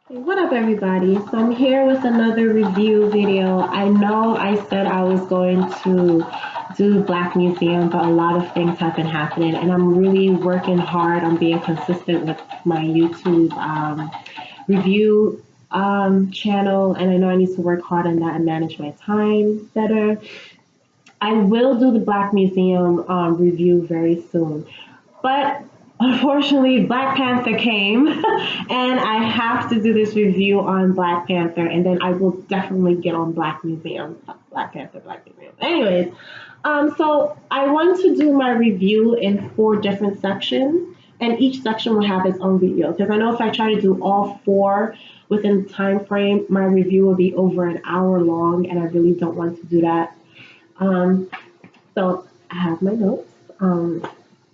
What up, everybody? So I'm here with another review video. I know I said I was going to do Black Museum, but a lot of things have been happening, and I'm really working hard on being consistent with my YouTube review channel, and I know I need to work hard on that and manage my time better. I will do the Black Museum review very soon. But unfortunately, Black Panther came, and I have to do this review on Black Panther, and then I will definitely get on Black Museum, Black Panther, Black Museum. Anyways, so I want to do my review in four different sections, and each section will have its own video. Because I know if I try to do all four within the time frame, my review will be over an hour long, and I really don't want to do that. Um, so I have my notes.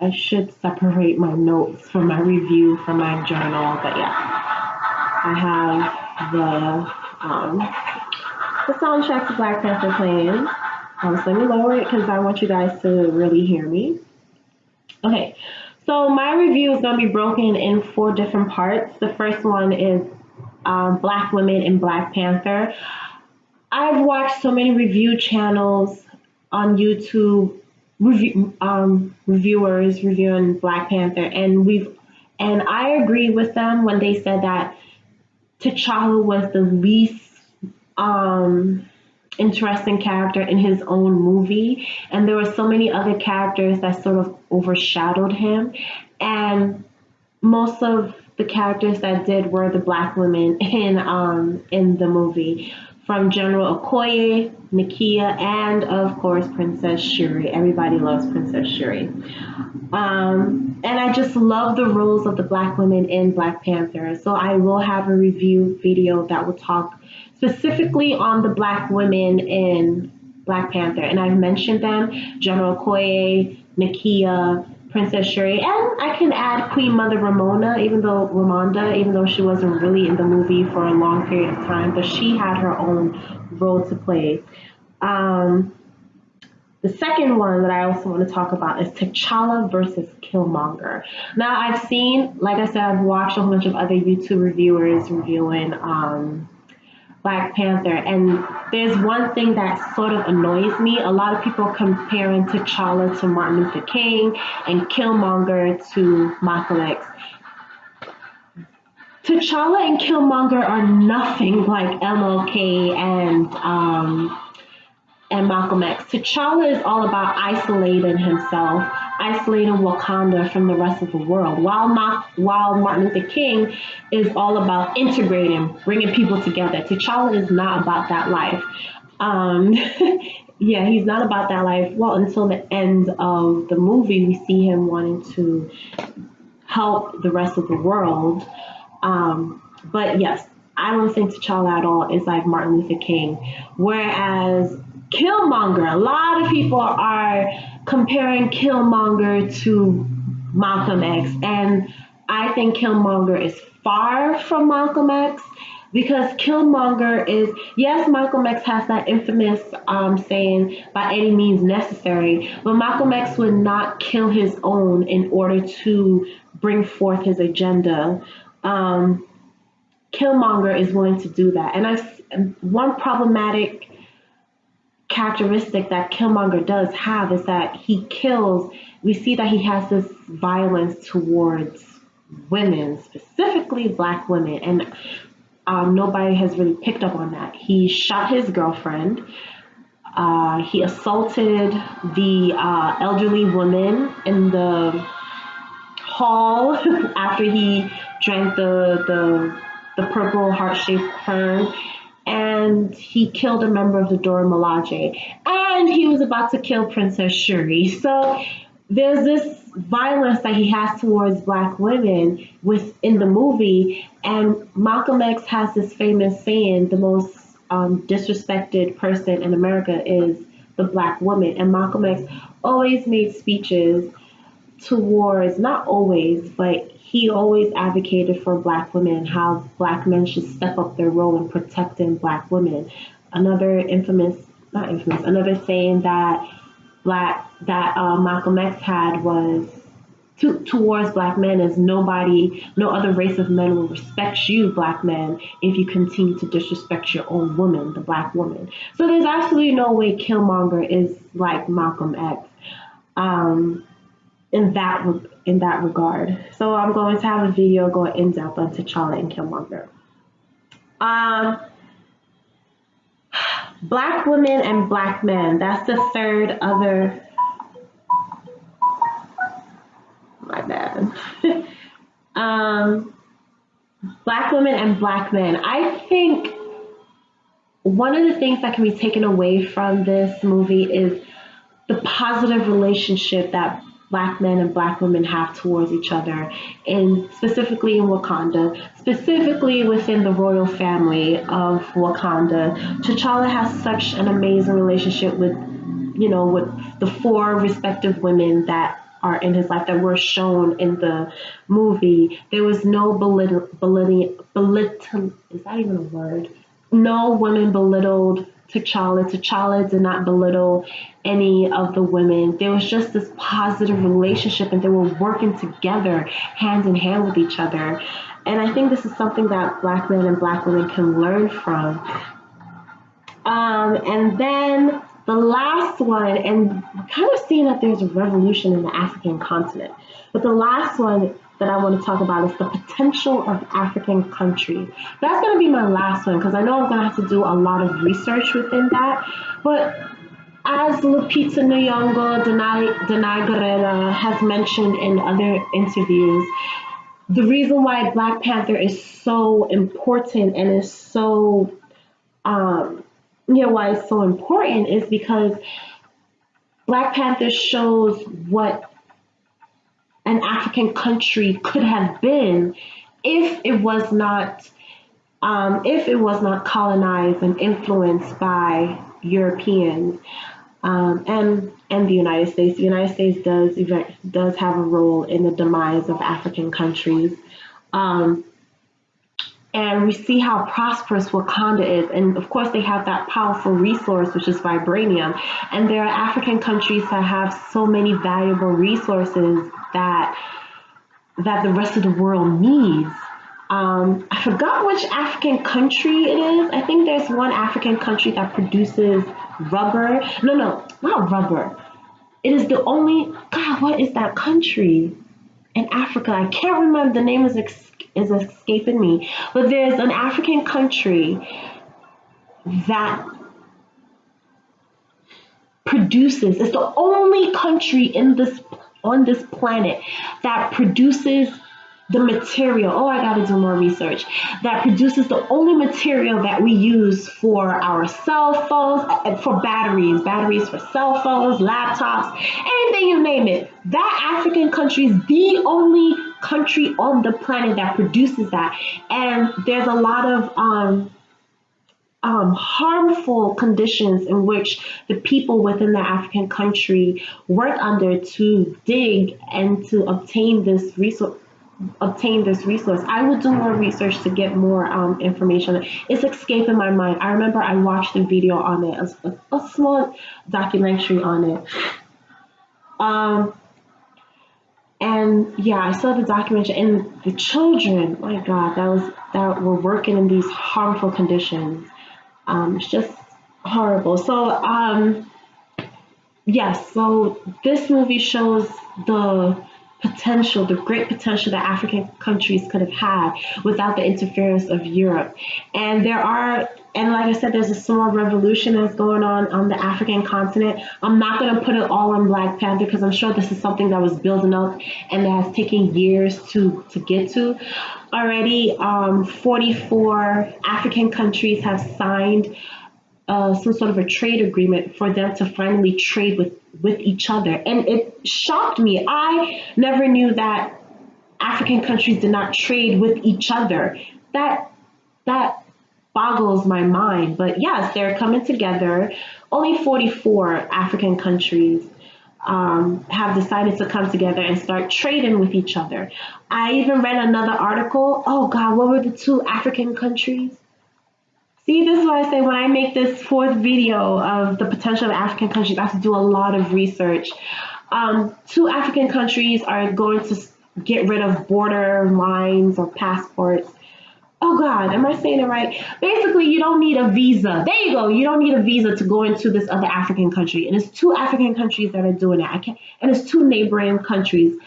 I should separate my notes from my review from my journal, but yeah, I have the soundtrack to Black Panther playing. So let me lower it because I want you guys to really hear me. Okay, so my review is going to be broken in four different parts. The first one is Black women in Black Panther. I've watched so many review channels on YouTube, reviewers reviewing Black Panther, and I agree with them when they said that T'Challa was the least interesting character in his own movie, and there were so many other characters that sort of overshadowed him, and most of the characters that did were the Black women in the movie, from General Okoye, Nakia, and of course Princess Shuri. Everybody loves Princess Shuri. And I just love the roles of the Black women in Black Panther. So I will have a review video that will talk specifically on the Black women in Black Panther. And I've mentioned them: General Okoye, Nakia, Princess Shuri, and I can add Queen Mother Ramonda, even though she wasn't really in the movie for a long period of time, but she had her own role to play. The second one that I also want to talk about is T'Challa versus Killmonger. Now, I've seen, like I said, I've watched a whole bunch of other YouTube reviewers reviewing Black Panther, and there's one thing that sort of annoys me. A lot of people comparing T'Challa to Martin Luther King and Killmonger to Malcolm X. T'Challa and Killmonger are nothing like MLK and Malcolm X. T'Challa is all about isolating himself, isolating Wakanda from the rest of the world, while Martin Luther King is all about integrating, bringing people together. T'Challa is not about that life. Yeah, he's not about that life. Well, until the end of the movie, we see him wanting to help the rest of the world. But yes, I don't think T'Challa at all is like Martin Luther King. Whereas Killmonger, a lot of people are comparing Killmonger to Malcolm X, and I think Killmonger is far from Malcolm X, because Killmonger is, yes, Malcolm X has that infamous saying, by any means necessary, but Malcolm X would not kill his own in order to bring forth his agenda. Killmonger is willing to do that. And one problematic characteristic that Killmonger does have is that he kills, we see that he has this violence towards women, specifically Black women, and nobody has really picked up on that. He shot his girlfriend. He assaulted the elderly woman in the hall after he drank the purple heart-shaped fern, and he killed a member of the Dora Milaje, and he was about to kill Princess Shuri. So there's this violence that he has towards Black women within the movie, and Malcolm X has this famous saying, the most disrespected person in America is the Black woman, and Malcolm X always made speeches towards, not always, but he always advocated for Black women and how Black men should step up their role in protecting Black women. Another another saying that Malcolm X had was towards black men is no other race of men will respect you, black men, if you continue to disrespect your own woman, the black woman. So there's absolutely no way Killmonger is like Malcolm X. Um, in that regard. So I'm going to have a video going in depth on T'Challa and Killmonger. Black women and black men. That's the third other. My bad. Black women and black men. I think one of the things that can be taken away from this movie is the positive relationship that black men and black women have towards each other, and specifically in Wakanda, specifically within the royal family of Wakanda. T'Challa has such an amazing relationship with, with the four respective women that are in his life that were shown in the movie. There was no is that even a word? No woman belittled T'Challa. T'Challa did not belittle any of the women. There was just this positive relationship, and they were working together, hand in hand with each other. And I think this is something that black men and black women can learn from. And then the last one, and we're kind of seeing that there's a revolution in the African continent. But the last one that I want to talk about is the potential of African countries. That's going to be my last one, because I know I'm going to have to do a lot of research within that. But as Lupita Nyong'o, Danai Gurira has mentioned in other interviews, the reason why Black Panther is so important and is so, why it's so important is because Black Panther shows what an African country could have been if it was not colonized and influenced by Europeans, and the United States. The United States does have a role in the demise of African countries. And we see how prosperous Wakanda is. And of course, they have that powerful resource, which is vibranium. And there are African countries that have so many valuable resources that the rest of the world needs. I forgot which African country it is. I think there's one African country that produces rubber. No, not rubber. It is the only, God, what is that country in Africa? I can't remember. The name is escaping me. But there's an African country that produces, it's the only country on this planet that produces the material. Oh, I gotta do more research. That produces the only material that we use for our cell phones, for batteries for cell phones, laptops, anything you name it. That African country is the only country on the planet that produces that. And there's a lot of harmful conditions in which the people within the African country work under to dig and to obtain this resource. I will do more research to get more information. It's escaping my mind. I remember I watched a video on it, a small documentary on it. And yeah, I saw the documentary, and the children, my God, that were working in these harmful conditions. It's just horrible. So yes, so this movie shows the great potential that African countries could have had without the interference of Europe. And like I said, there's a small revolution that's going on the African continent. I'm not going to put it all on Black Panther because I'm sure this is something that was building up and that has taken years to get to. Already, 44 African countries have signed some sort of a trade agreement for them to finally trade with each other. And it shocked me. I never knew that African countries did not trade with each other. That boggles my mind. But yes, they're coming together. Only 44 African countries have decided to come together and start trading with each other. I even read another article. Oh God, what were the two African countries? See, this is why I say when I make this fourth video of the potential of African countries, I have to do a lot of research. Two African countries are going to get rid of border lines or passports. Oh God, am I saying it right? Basically, you don't need a visa. There you go. You don't need a visa to go into this other African country. And it's two African countries that are doing it. I can't, and it's two neighboring countries.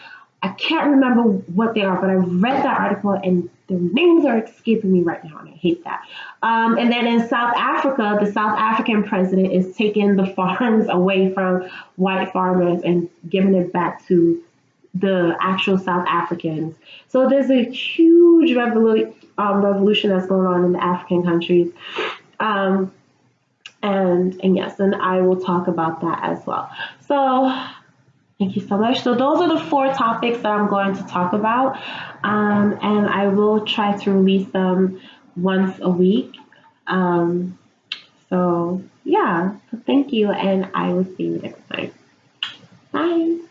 I can't remember what they are, but I read that article and the names are escaping me right now, and I hate that. And then in South Africa, the South African president is taking the farms away from white farmers and giving it back to the actual South Africans. So there's a huge revolution that's going on in the African countries. Um, and yes, and I will talk about that as well. So thank you so much. So those are the four topics that I'm going to talk about, and I will try to release them once a week. Um, so yeah, so thank you, and I will see you next time. Bye.